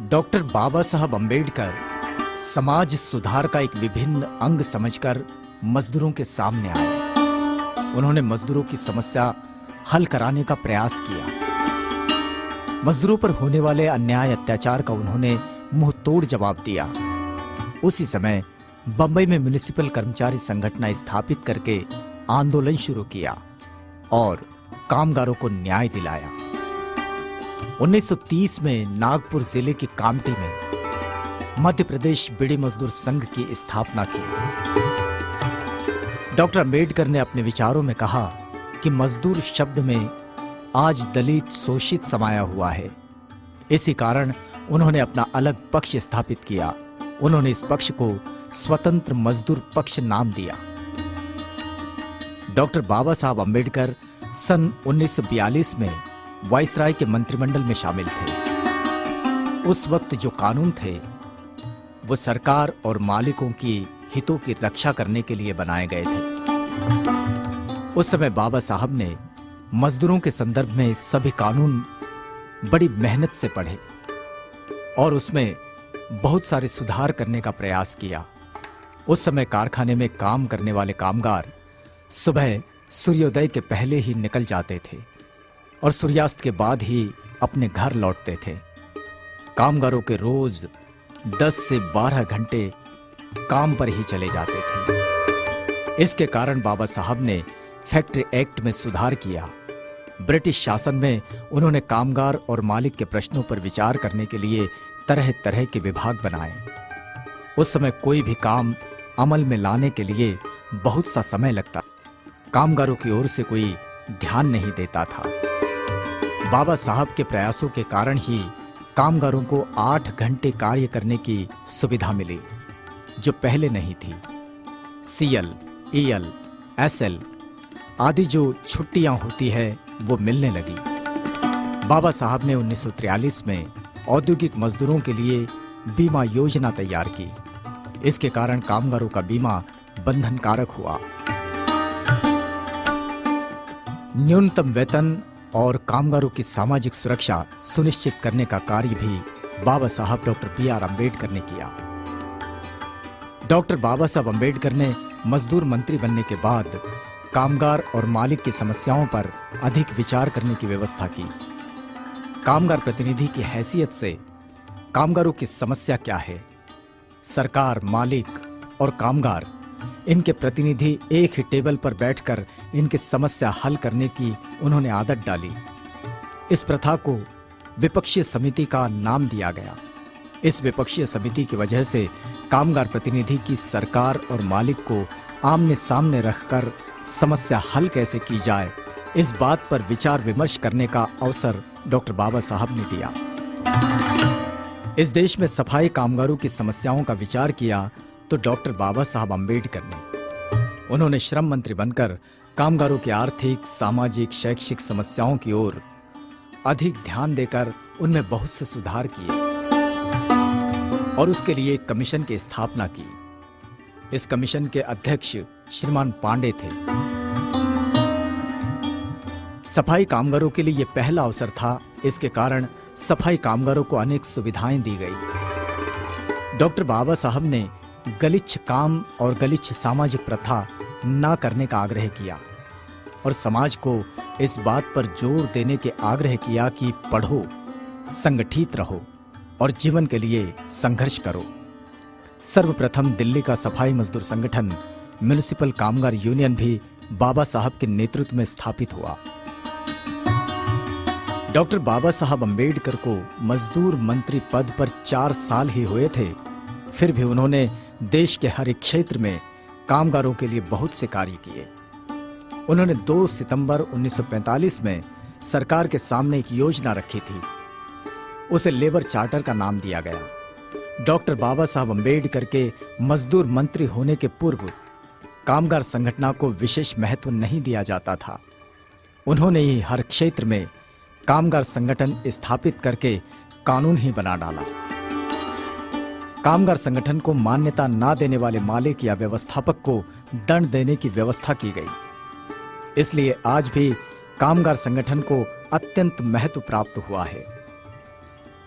Doctor बाबा साहब अंबेडकर समाज सुधार का एक विभिन्न अंग समझकर मजदूरों के सामने आए। उन्होंने मजदूरों की समस्या हल कराने का प्रयास किया। मजदूरों पर होने वाले अन्याय अत्याचार का उन्होंने मुंह तोड़ जवाब दिया। उसी समय बंबई में म्युनिसिपल कर्मचारी संगठन स्थापित करके आंदोलन शुरू किया और कामगारों को न्याय दिलाया। 1930 में नागपुर जिले की कामठी में मध्य प्रदेश बीड़ी मजदूर संघ की स्थापना की। डॉक्टर अंबेडकर ने अपने विचारों में कहा कि मजदूर शब्द में आज दलित शोषित समाया हुआ है। इसी कारण उन्होंने अपना अलग पक्ष स्थापित किया। उन्होंने इस पक्ष को स्वतंत्र मजदूर पक्ष नाम दिया। डॉक्टर बाबा साहब अंबेडकर सन 1942 में वाइसराय के मंत्रिमंडल में शामिल थे। उस वक्त जो कानून थे वो सरकार और मालिकों की हितों की रक्षा करने के लिए बनाए गए थे। उस समय बाबा साहब ने मजदूरों के संदर्भ में सभी कानून बड़ी मेहनत से पढ़े और उसमें बहुत सारे सुधार करने का प्रयास किया। उस समय कारखाने में काम करने वाले कामगार सुबह सूर्योदय के पहले ही निकल जाते थे और सूर्यास्त के बाद ही अपने घर लौटते थे। कामगारों के रोज 10 से 12 घंटे काम पर ही चले जाते थे। इसके कारण बाबा साहब ने फैक्ट्री एक्ट में सुधार किया। ब्रिटिश शासन में उन्होंने कामगार और मालिक के प्रश्नों पर विचार करने के लिए तरह तरह के विभाग बनाए। उस समय कोई भी काम अमल में लाने के लिए बहुत सा समय लगता। कामगारों की ओर से कोई ध्यान नहीं देता था। बाबा साहब के प्रयासों के कारण ही कामगारों को 8 घंटे कार्य करने की सुविधा मिली, जो पहले नहीं थी। सीएल, ईएल, एसएल आदि जो छुट्टियां होती है वो मिलने लगी। बाबा साहब ने 1943 में औद्योगिक मजदूरों के लिए बीमा योजना तैयार की। इसके कारण कामगारों का बीमा बंधनकारक हुआ। न्यूनतम वेतन और कामगारों की सामाजिक सुरक्षा सुनिश्चित करने का कार्य भी बाबा साहब डॉक्टर बी.आर. अंबेडकर ने किया। डॉक्टर बाबा साहब अंबेडकर ने मजदूर मंत्री बनने के बाद कामगार और मालिक की समस्याओं पर अधिक विचार करने की व्यवस्था की। कामगार प्रतिनिधि की हैसियत से कामगारों की समस्या क्या है, सरकार, मालिक और कामगार इनके प्रतिनिधि एक ही टेबल पर बैठकर इनकी समस्या हल करने की उन्होंने आदत डाली। इस प्रथा को विपक्षीय समिति का नाम दिया गया। इस विपक्षीय समिति की वजह से कामगार प्रतिनिधि की सरकार और मालिक को आमने सामने रखकर समस्या हल कैसे की जाए, इस बात पर विचार विमर्श करने का अवसर डॉक्टर बाबा साहब ने दिया। इस देश में सफाई कामगारों की समस्याओं का विचार किया तो डॉक्टर बाबा साहब अंबेडकर ने। उन्होंने श्रम मंत्री बनकर कामगारों की आर्थिक, सामाजिक, शैक्षिक समस्याओं की ओर अधिक ध्यान देकर उनमें बहुत से सुधार किए और उसके लिए एक कमीशन की स्थापना की। इस कमीशन के अध्यक्ष श्रीमान पांडे थे। सफाई कामगारों के लिए यह पहला अवसर था। इसके कारण सफाई कामगारों को अनेक सुविधाएं दी गई। डॉक्टर बाबा साहब ने गलिच्छ काम और गलिच्छ सामाजिक प्रथा न करने का आग्रह किया और समाज को इस बात पर जोर देने के आग्रह किया कि पढ़ो, संगठित रहो और जीवन के लिए संघर्ष करो। सर्वप्रथम दिल्ली का सफाई मजदूर संगठन म्युनिसिपल कामगार यूनियन भी बाबा साहब के नेतृत्व में स्थापित हुआ। डॉक्टर बाबा साहब अंबेडकर को मजदूर मंत्री पद पर 4 साल ही हुए थे, फिर भी उन्होंने देश के हर एक क्षेत्र में कामगारों के लिए बहुत से कार्य किए। उन्होंने 2 सितंबर 1945 में सरकार के सामने एक योजना रखी थी। उसे लेबर चार्टर का नाम दिया गया। डॉक्टर बाबा साहब अंबेडकर के मजदूर मंत्री होने के पूर्व कामगार संगठन को विशेष महत्व नहीं दिया जाता था। उन्होंने ही हर क्षेत्र में कामगार संगठन स्थापित करके कानून ही बना डाला। कामगार संगठन को मान्यता न देने वाले मालिक या व्यवस्थापक को दंड देने की व्यवस्था की गई। इसलिए आज भी कामगार संगठन को अत्यंत महत्व प्राप्त हुआ है।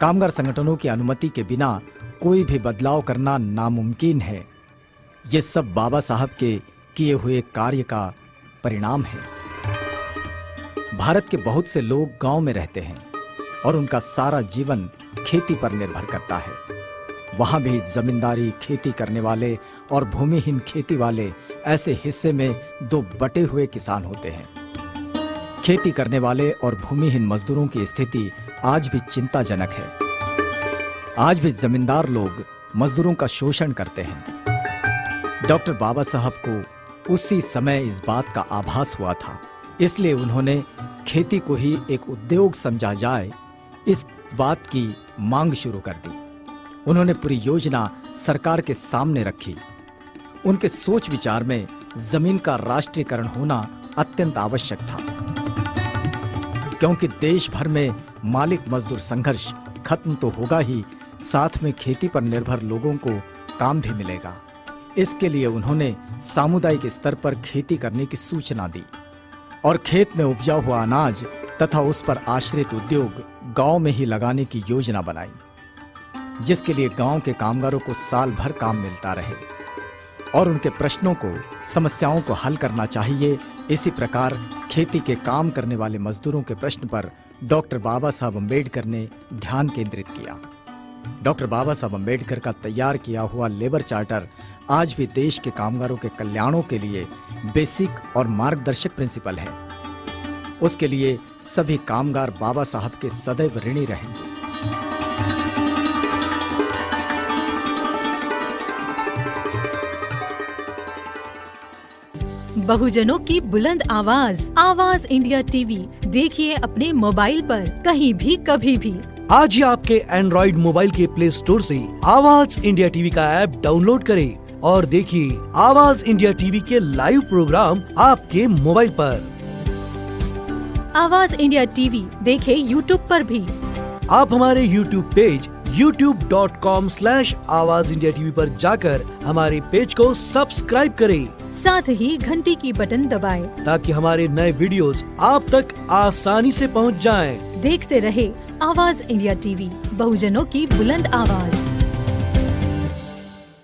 कामगार संगठनों की अनुमति के बिना कोई भी बदलाव करना नामुमकिन है। ये सब बाबा साहब के किए हुए कार्य का परिणाम है। भारत के बहुत से लोग गांव में रहते हैं और उनका सारा जीवन खेती पर निर्भर करता है। वहां भी जमींदारी, खेती करने वाले और भूमिहीन खेती वाले ऐसे हिस्से में दो बटे हुए किसान होते हैं। खेती करने वाले और भूमिहीन मजदूरों की स्थिति आज भी चिंताजनक है। आज भी जमींदार लोग मजदूरों का शोषण करते हैं। डॉक्टर बाबा साहब को उसी समय इस बात का आभास हुआ था, इसलिए उन्होंने खेती को ही एक उद्योग समझा जाए, इस बात की मांग शुरू कर दी। उन्होंने पूरी योजना सरकार के सामने रखी। उनके सोच विचार में जमीन का राष्ट्रीयकरण होना अत्यंत आवश्यक था, क्योंकि देश भर में मालिक मजदूर संघर्ष खत्म तो होगा ही, साथ में खेती पर निर्भर लोगों को काम भी मिलेगा। इसके लिए उन्होंने सामुदायिक स्तर पर खेती करने की सूचना दी और खेत में उपजा हुआ अनाज तथा उस पर आश्रित उद्योग गांव में ही लगाने की योजना बनाई, जिसके लिए गांव के कामगारों को साल भर काम मिलता रहे और उनके प्रश्नों को, समस्याओं को हल करना चाहिए। इसी प्रकार खेती के काम करने वाले मजदूरों के प्रश्न पर डॉक्टर बाबा साहब अम्बेडकर ने ध्यान केंद्रित किया। डॉक्टर बाबा साहब अम्बेडकर का तैयार किया हुआ लेबर चार्टर आज भी देश के कामगारों के कल्याणों के लिए बेसिक और मार्गदर्शक प्रिंसिपल है। उसके लिए सभी कामगार बाबा साहब के सदैव ऋणी रहेंगे। बहुजनों की बुलंद आवाज, आवाज इंडिया टीवी देखिए अपने मोबाइल पर, कहीं भी कभी भी। आज ही आपके एंड्रॉइड मोबाइल के प्ले स्टोर से आवाज इंडिया टीवी का ऐप डाउनलोड करें और देखिए आवाज इंडिया टीवी के लाइव प्रोग्राम आपके मोबाइल पर। आवाज इंडिया टीवी देखें यूट्यूब पर भी। आप हमारे यूट्यूब पेज youtube.com/आवाज इंडिया टीवी पर जाकर हमारे पेज को सब्सक्राइब करें, साथ ही घंटी की बटन दबाएं, ताकि हमारे नए वीडियोस आप तक आसानी से पहुंच जाएं। देखते रहे आवाज इंडिया टीवी, बहुजनों की बुलंद आवाज।